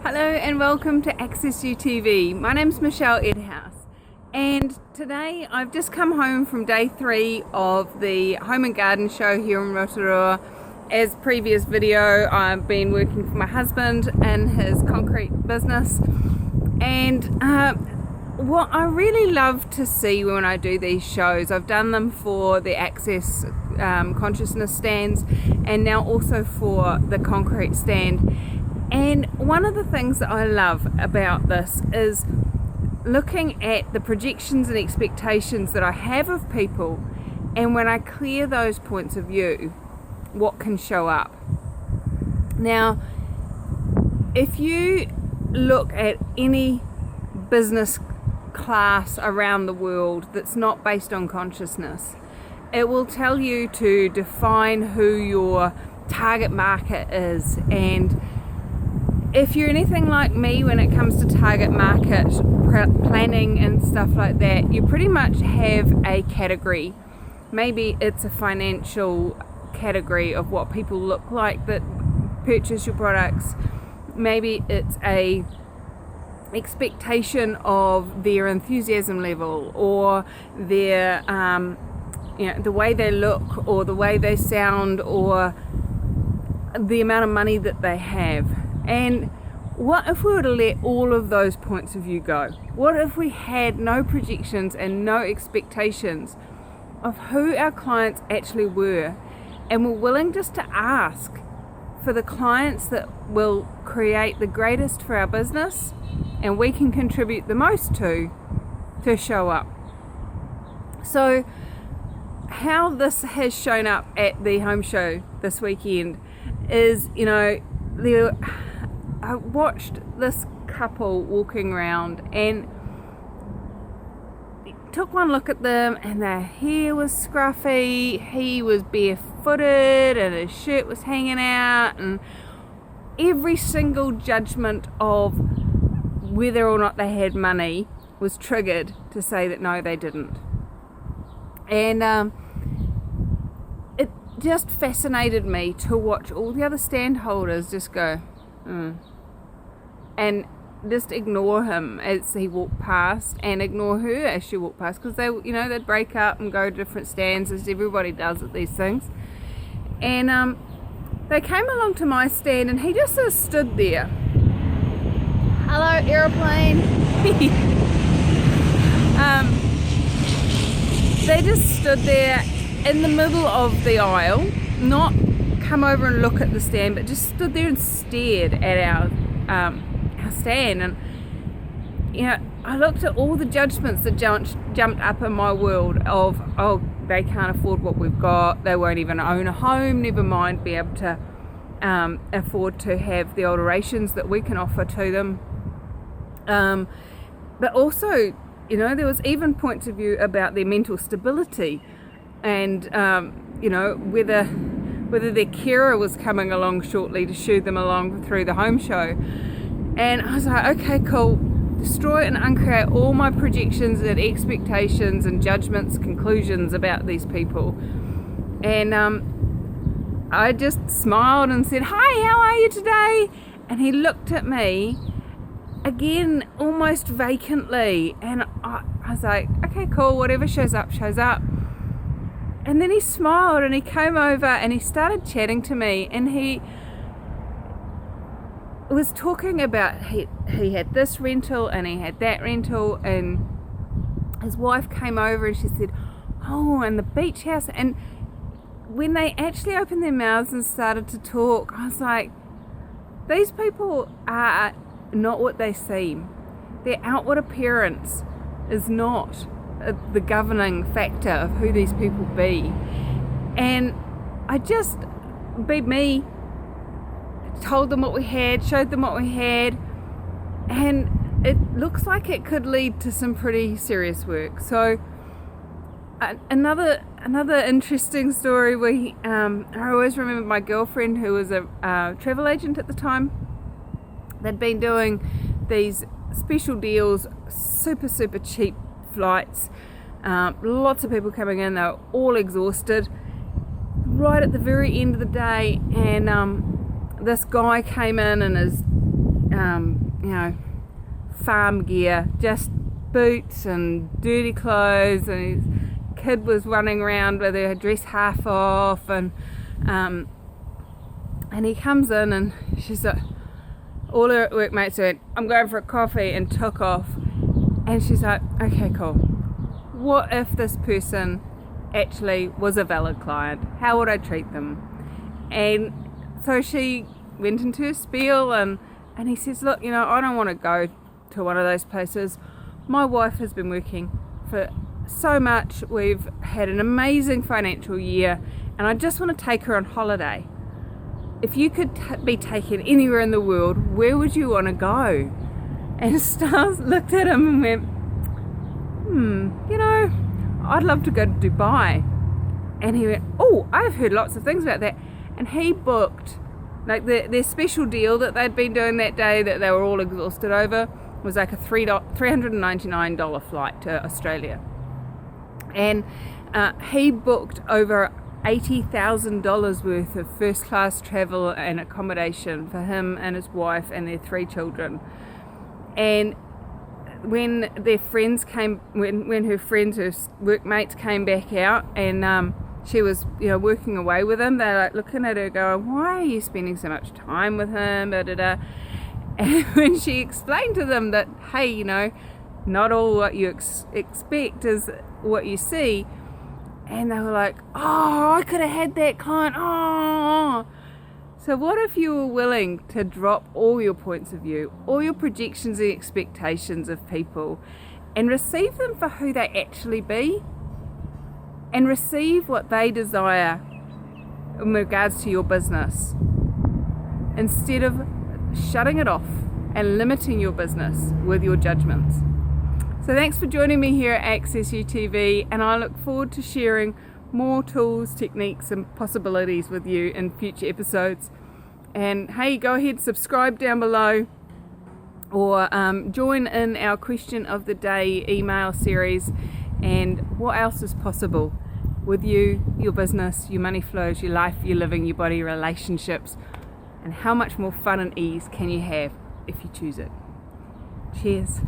Hello and welcome to Access You TV. My name's Michelle Edhouse, and today I've just come home from day 3 of the Home and Garden show here in Rotorua. As previous video, I've been working for my husband in his concrete business, and what I really love to see when I do these shows, I've done them for the Access consciousness stands and now also for the concrete stand. And one of the things that I love about this is looking at the projections and expectations that I have of people, and when I clear those points of view, what can show up. Now, if you look at any business class around the world that's not based on consciousness, it will tell you to define who your target market is. And if you're anything like me when it comes to target market planning and stuff like that, you pretty much have a category. Maybe it's a financial category of what people look like that purchase your products. Maybe it's a expectation of their enthusiasm level, or their the way they look, or the way they sound, or the amount of money that they have. And what if we were to let all of those points of view go? What if we had no projections and no expectations of who our clients actually were, and were willing just to ask for the clients that will create the greatest for our business and we can contribute the most to show up? So how this has shown up at the home show this weekend is, I watched this couple walking around and took one look at them, and their hair was scruffy, he was barefooted and his shirt was hanging out, and every single judgment of whether or not they had money was triggered to say that no, they didn't. And it just fascinated me to watch all the other stand holders just go and just ignore him as he walked past, and ignore her as she walked past, because they'd break up and go to different stands, as everybody does at these things. And they came along to my stand, and he just sort of stood there. Hello, airplane. They just stood there in the middle of the aisle, not come over and look at the stand, but just stood there and stared at our stand. And I looked at all the judgments that jumped up in my world of, oh, they can't afford what we've got, they won't even own a home, never mind be able to afford to have the alterations that we can offer to them. But also, there was even points of view about their mental stability, and whether their carer was coming along shortly to shoo them along through the home show. And I was like, okay, cool, destroy and uncreate all my projections and expectations and judgments, conclusions about these people. And I just smiled and said, hi, how are you today? And he looked at me again almost vacantly, and I was like, okay, cool, whatever shows up, shows up. And then he smiled and he came over and he started chatting to me, and he was talking about he had this rental and he had that rental, and his wife came over and she said, oh, and the beach house. And when they actually opened their mouths and started to talk, I was like, these people are not what they seem. Their outward appearance is not the governing factor of who these people be. And I just, be me, told them what we had, showed them what we had, and it looks like it could lead to some pretty serious work. So another interesting story, I always remember my girlfriend, who was a travel agent at the time. They'd been doing these special deals, super cheap flights, lots of people coming in, they were all exhausted right at the very end of the day, and this guy came in his farm gear, just boots and dirty clothes, and his kid was running around with her dress half off, and he comes in, and she's like, all her workmates went, "I'm going for a coffee," and took off. And she's like, okay, cool, what if this person actually was a valid client? How would I treat them? And so she went into her spiel, and he says, look, I don't want to go to one of those places. My wife has been working for so much. We've had an amazing financial year, and I just want to take her on holiday. If you could be taken anywhere in the world, where would you want to go? And Stars looked at him and went, I'd love to go to Dubai. And he went, oh, I've heard lots of things about that. And he booked, like their special deal that they'd been doing that day that they were all exhausted over, was like a $399 flight to Australia. And he booked over $80,000 worth of first class travel and accommodation for him and his wife and their 3 children. And when their friends came, when her friends, her workmates came back out, and she was working away with him, they're like looking at her going, why are you spending so much time with him, And when she explained to them that, hey, not all what you expect is what you see, and they were like, oh, I could have had that client. Oh, so what if you were willing to drop all your points of view, all your projections and expectations of people, and receive them for who they actually be, and receive what they desire in regards to your business, instead of shutting it off and limiting your business with your judgments. So thanks for joining me here at Access You TV, and I look forward to sharing more tools, techniques and possibilities with you in future episodes. And hey, go ahead, subscribe down below, or join in our question of the day email series, and what else is possible with you, your business, your money flows, your life, your living, your body, relationships, and how much more fun and ease can you have if you choose it. Cheers.